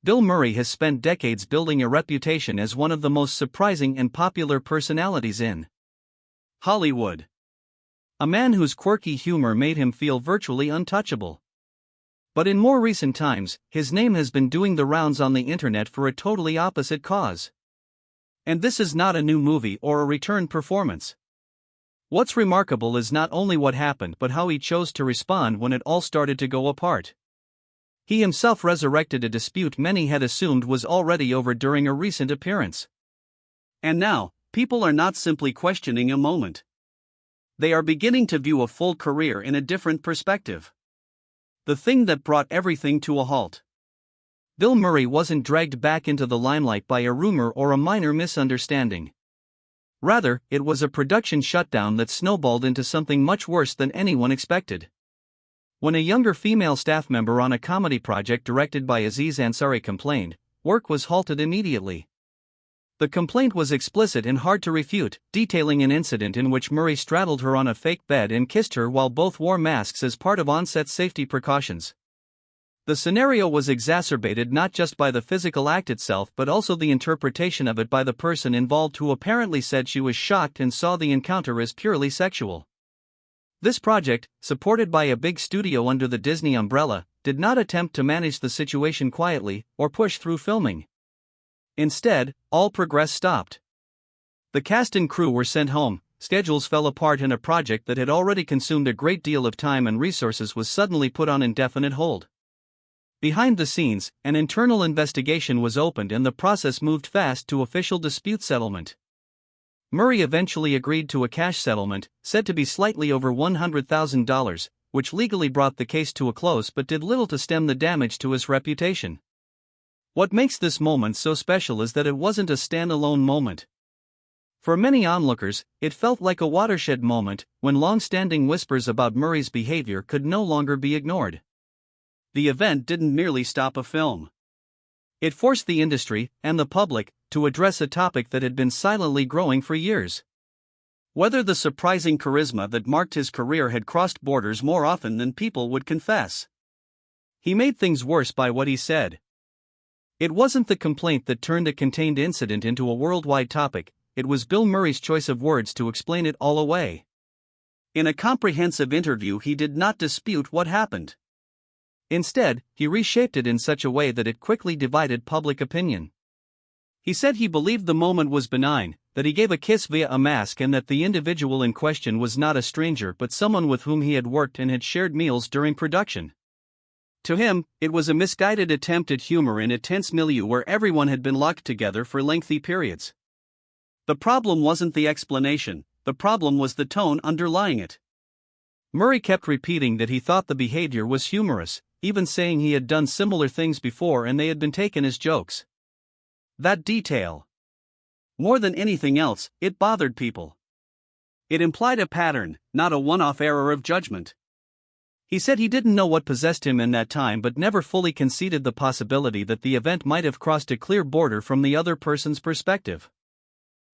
Bill Murray has spent decades building a reputation as one of the most surprising and popular personalities in Hollywood. A man whose quirky humor made him feel virtually untouchable. But in more recent times, his name has been doing the rounds on the internet for a totally opposite cause. And this is not a new movie or a return performance. What's remarkable is not only what happened but how he chose to respond when it all started to go apart. He himself resurrected a dispute many had assumed was already over during a recent appearance. And now, people are not simply questioning a moment. They are beginning to view a full career in a different perspective. The thing that brought everything to a halt. Bill Murray wasn't dragged back into the limelight by a rumor or a minor misunderstanding. Rather, it was a production shutdown that snowballed into something much worse than anyone expected. When a younger female staff member on a comedy project directed by Aziz Ansari complained, work was halted immediately. The complaint was explicit and hard to refute, detailing an incident in which Murray straddled her on a fake bed and kissed her while both wore masks as part of on-set safety precautions. The scenario was exacerbated not just by the physical act itself but also the interpretation of it by the person involved, who apparently said she was shocked and saw the encounter as purely sexual. This project, supported by a big studio under the Disney umbrella, did not attempt to manage the situation quietly or push through filming. Instead, all progress stopped. The cast and crew were sent home, schedules fell apart, and a project that had already consumed a great deal of time and resources was suddenly put on indefinite hold. Behind the scenes, an internal investigation was opened and the process moved fast to official dispute settlement. Murray eventually agreed to a cash settlement, said to be slightly over $100,000, which legally brought the case to a close but did little to stem the damage to his reputation. What makes this moment so special is that it wasn't a standalone moment. For many onlookers, it felt like a watershed moment, when long-standing whispers about Murray's behavior could no longer be ignored. The event didn't merely stop a film. It forced the industry, and the public, to address a topic that had been silently growing for years. Whether the surprising charisma that marked his career had crossed borders more often than people would confess. He made things worse by what he said. It wasn't the complaint that turned a contained incident into a worldwide topic, it was Bill Murray's choice of words to explain it all away. In a comprehensive interview, he did not dispute what happened. Instead, he reshaped it in such a way that it quickly divided public opinion. He said he believed the moment was benign, that he gave a kiss via a mask, and that the individual in question was not a stranger but someone with whom he had worked and had shared meals during production. To him, it was a misguided attempt at humor in a tense milieu where everyone had been locked together for lengthy periods. The problem wasn't the explanation, the problem was the tone underlying it. Murray kept repeating that he thought the behavior was humorous, even saying he had done similar things before and they had been taken as jokes. That detail, more than anything else, it bothered people. It implied a pattern, not a one-off error of judgment. He said he didn't know what possessed him in that time but never fully conceded the possibility that the event might have crossed a clear border from the other person's perspective.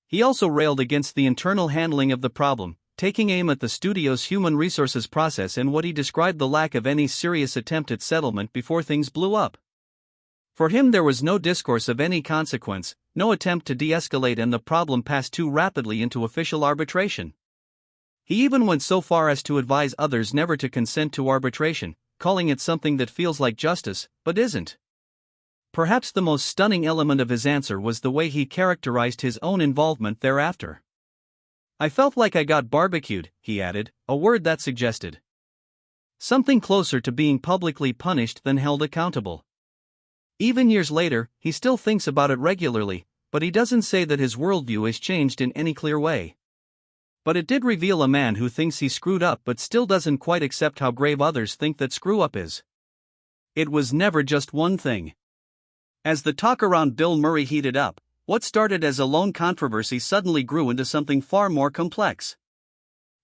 He also railed against the internal handling of the problem, taking aim at the studio's human resources process and what he described the lack of any serious attempt at settlement before things blew up. For him, there was no discourse of any consequence, no attempt to de-escalate, and the problem passed too rapidly into official arbitration. He even went so far as to advise others never to consent to arbitration, calling it something that feels like justice, but isn't. Perhaps the most stunning element of his answer was the way he characterized his own involvement thereafter. "I felt like I got barbecued," he added, a word that suggested something closer to being publicly punished than held accountable. Even years later, he still thinks about it regularly, but he doesn't say that his worldview has changed in any clear way. But it did reveal a man who thinks he screwed up but still doesn't quite accept how grave others think that screw up is. It was never just one thing. As the talk around Bill Murray heated up, what started as a lone controversy suddenly grew into something far more complex.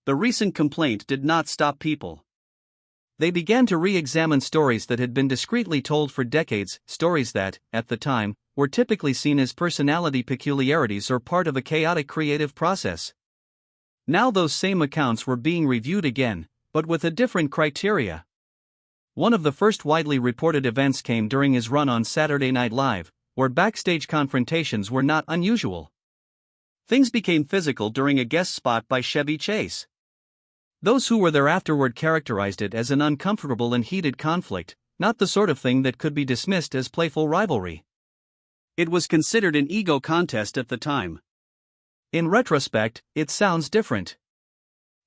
The recent complaint did not stop people. They began to re-examine stories that had been discreetly told for decades, stories that, at the time, were typically seen as personality peculiarities or part of a chaotic creative process. Now those same accounts were being reviewed again, but with a different criteria. One of the first widely reported events came during his run on Saturday Night Live, where backstage confrontations were not unusual. Things became physical during a guest spot by Chevy Chase. Those who were there afterward characterized it as an uncomfortable and heated conflict, not the sort of thing that could be dismissed as playful rivalry. It was considered an ego contest at the time. In retrospect, it sounds different.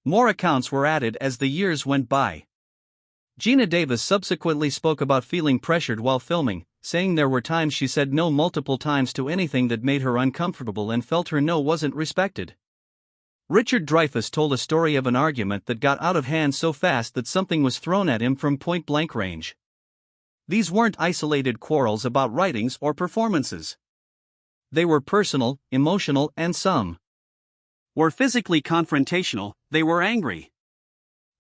More accounts were added as the years went by. Gina Davis subsequently spoke about feeling pressured while filming, saying there were times she said no multiple times to anything that made her uncomfortable and felt her no wasn't respected. Richard Dreyfuss told a story of an argument that got out of hand so fast that something was thrown at him from point-blank range. These weren't isolated quarrels about writings or performances. They were personal, emotional, and some were physically confrontational. They were angry.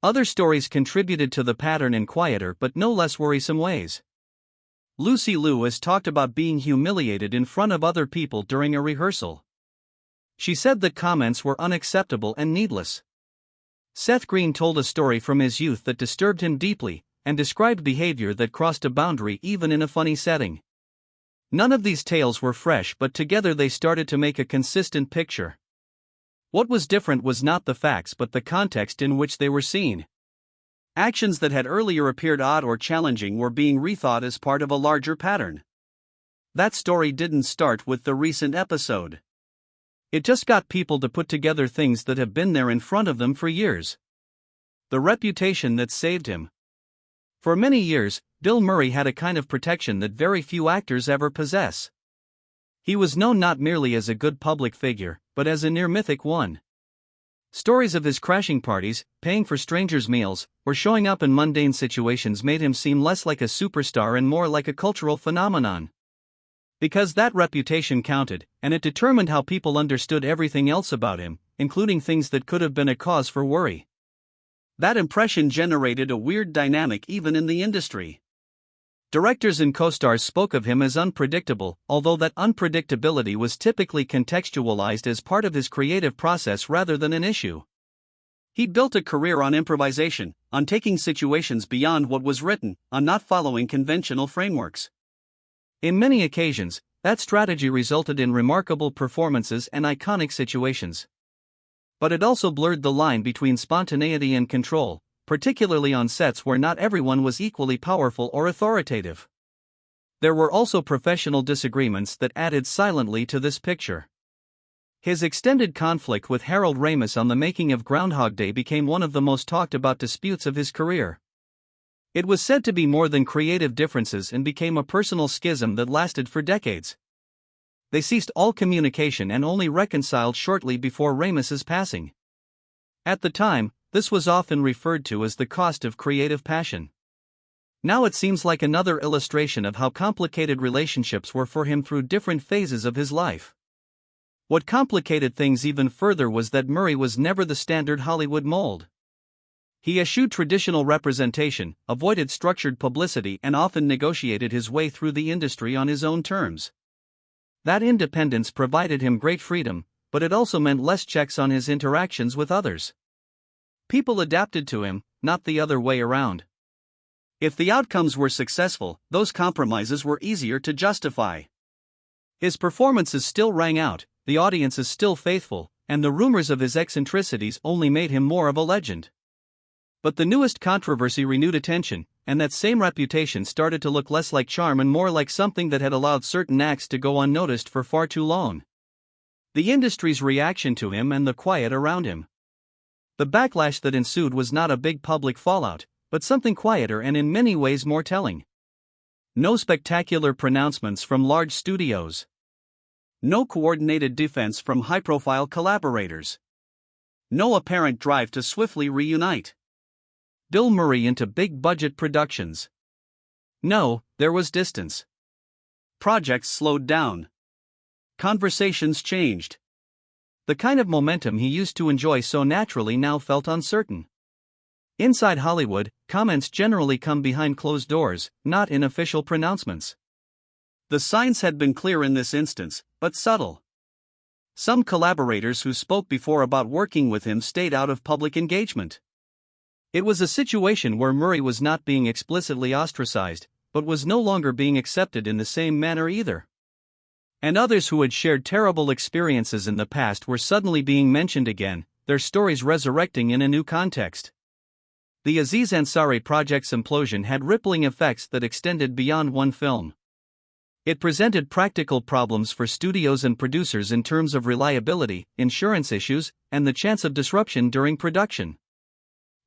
Other stories contributed to the pattern in quieter but no less worrisome ways. Lucy Liu has talked about being humiliated in front of other people during a rehearsal. She said that comments were unacceptable and needless. Seth Green told a story from his youth that disturbed him deeply, and described behavior that crossed a boundary even in a funny setting. None of these tales were fresh, but together they started to make a consistent picture. What was different was not the facts but the context in which they were seen. Actions that had earlier appeared odd or challenging were being rethought as part of a larger pattern. That story didn't start with the recent episode. It just got people to put together things that have been there in front of them for years. The reputation that saved him. For many years, Bill Murray had a kind of protection that very few actors ever possess. He was known not merely as a good public figure, but as a near-mythic one. Stories of his crashing parties, paying for strangers' meals, or showing up in mundane situations made him seem less like a superstar and more like a cultural phenomenon. Because that reputation counted, and it determined how people understood everything else about him, including things that could have been a cause for worry. That impression generated a weird dynamic even in the industry. Directors and co-stars spoke of him as unpredictable, although that unpredictability was typically contextualized as part of his creative process rather than an issue. He built a career on improvisation, on taking situations beyond what was written, on not following conventional frameworks. In many occasions, that strategy resulted in remarkable performances and iconic situations. But it also blurred the line between spontaneity and control, particularly on sets where not everyone was equally powerful or authoritative. There were also professional disagreements that added silently to this picture. His extended conflict with Harold Ramis on the making of Groundhog Day became one of the most talked about disputes of his career. It was said to be more than creative differences and became a personal schism that lasted for decades. They ceased all communication and only reconciled shortly before Ramis's passing. At the time, this was often referred to as the cost of creative passion. Now it seems like another illustration of how complicated relationships were for him through different phases of his life. What complicated things even further was that Murray was never the standard Hollywood mold. He eschewed traditional representation, avoided structured publicity, and often negotiated his way through the industry on his own terms. That independence provided him great freedom, but it also meant less checks on his interactions with others. People adapted to him, not the other way around. If the outcomes were successful, those compromises were easier to justify. His performances still rang out, the audience is still faithful, and the rumors of his eccentricities only made him more of a legend. But the newest controversy renewed attention, and that same reputation started to look less like charm and more like something that had allowed certain acts to go unnoticed for far too long. The industry's reaction to him and the quiet around him. The backlash that ensued was not a big public fallout, but something quieter and in many ways more telling. No spectacular pronouncements from large studios. No coordinated defense from high-profile collaborators. No apparent drive to swiftly reunite Bill Murray into big-budget productions. No, there was distance. Projects slowed down. Conversations changed. The kind of momentum he used to enjoy so naturally now felt uncertain. Inside Hollywood, comments generally come behind closed doors, not in official pronouncements. The signs had been clear in this instance, but subtle. Some collaborators who spoke before about working with him stayed out of public engagement. It was a situation where Murray was not being explicitly ostracized, but was no longer being accepted in the same manner either. And others who had shared terrible experiences in the past were suddenly being mentioned again, their stories resurrecting in a new context. The Aziz Ansari project's implosion had rippling effects that extended beyond one film. It presented practical problems for studios and producers in terms of reliability, insurance issues, and the chance of disruption during production.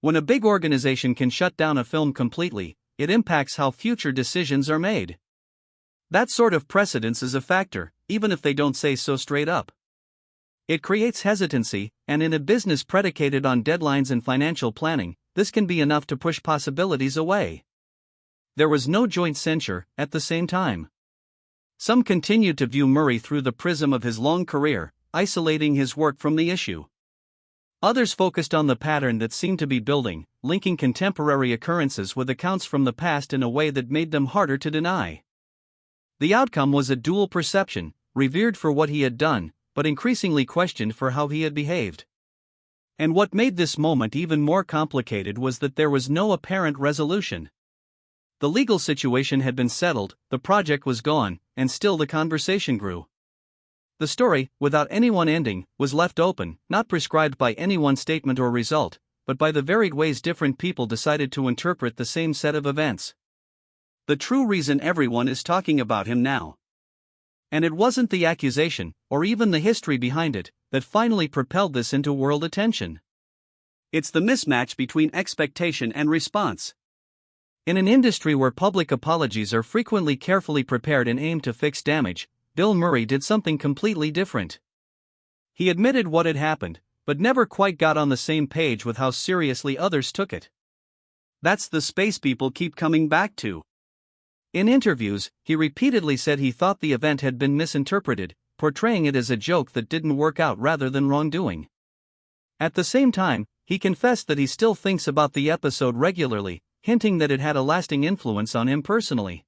When a big organization can shut down a film completely, it impacts how future decisions are made. That sort of precedence is a factor, even if they don't say so straight up. It creates hesitancy, and in a business predicated on deadlines and financial planning, this can be enough to push possibilities away. There was no joint censure, at the same time. Some continued to view Murray through the prism of his long career, isolating his work from the issue. Others focused on the pattern that seemed to be building, linking contemporary occurrences with accounts from the past in a way that made them harder to deny. The outcome was a dual perception, revered for what he had done, but increasingly questioned for how he had behaved. And what made this moment even more complicated was that there was no apparent resolution. The legal situation had been settled, the project was gone, and still the conversation grew. The story, without any one ending, was left open, not prescribed by any one statement or result, but by the varied ways different people decided to interpret the same set of events. The true reason everyone is talking about him now. And it wasn't the accusation, or even the history behind it, that finally propelled this into world attention. It's the mismatch between expectation and response. In an industry where public apologies are frequently carefully prepared and aim to fix damage, Bill Murray did something completely different. He admitted what had happened, but never quite got on the same page with how seriously others took it. That's the space people keep coming back to. In interviews, he repeatedly said he thought the event had been misinterpreted, portraying it as a joke that didn't work out rather than wrongdoing. At the same time, he confessed that he still thinks about the episode regularly, hinting that it had a lasting influence on him personally.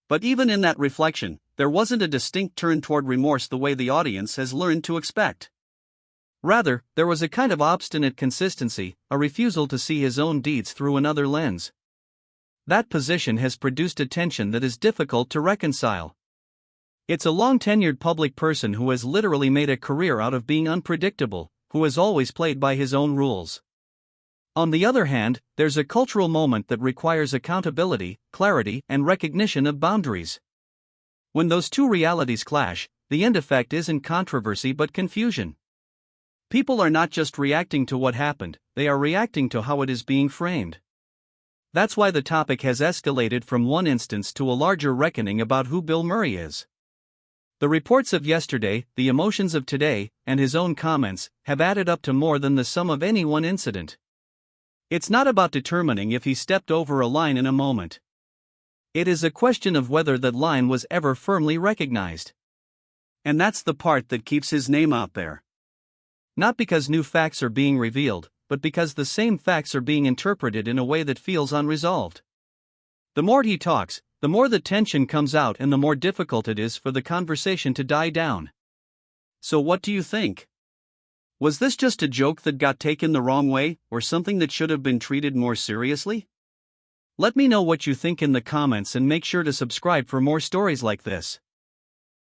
But even in that reflection, there wasn't a distinct turn toward remorse the way the audience has learned to expect. Rather, there was a kind of obstinate consistency, a refusal to see his own deeds through another lens. That position has produced a tension that is difficult to reconcile. It's a long-tenured public person who has literally made a career out of being unpredictable, who has always played by his own rules. On the other hand, there's a cultural moment that requires accountability, clarity, and recognition of boundaries. When those two realities clash, the end effect isn't controversy but confusion. People are not just reacting to what happened, they are reacting to how it is being framed. That's why the topic has escalated from one instance to a larger reckoning about who Bill Murray is. The reports of yesterday, the emotions of today, and his own comments, have added up to more than the sum of any one incident. It's not about determining if he stepped over a line in a moment. It is a question of whether that line was ever firmly recognized. And that's the part that keeps his name out there. Not because new facts are being revealed, but because the same facts are being interpreted in a way that feels unresolved. The more he talks, the more the tension comes out and the more difficult it is for the conversation to die down. So what do you think? Was this just a joke that got taken the wrong way, or something that should have been treated more seriously? Let me know what you think in the comments and make sure to subscribe for more stories like this.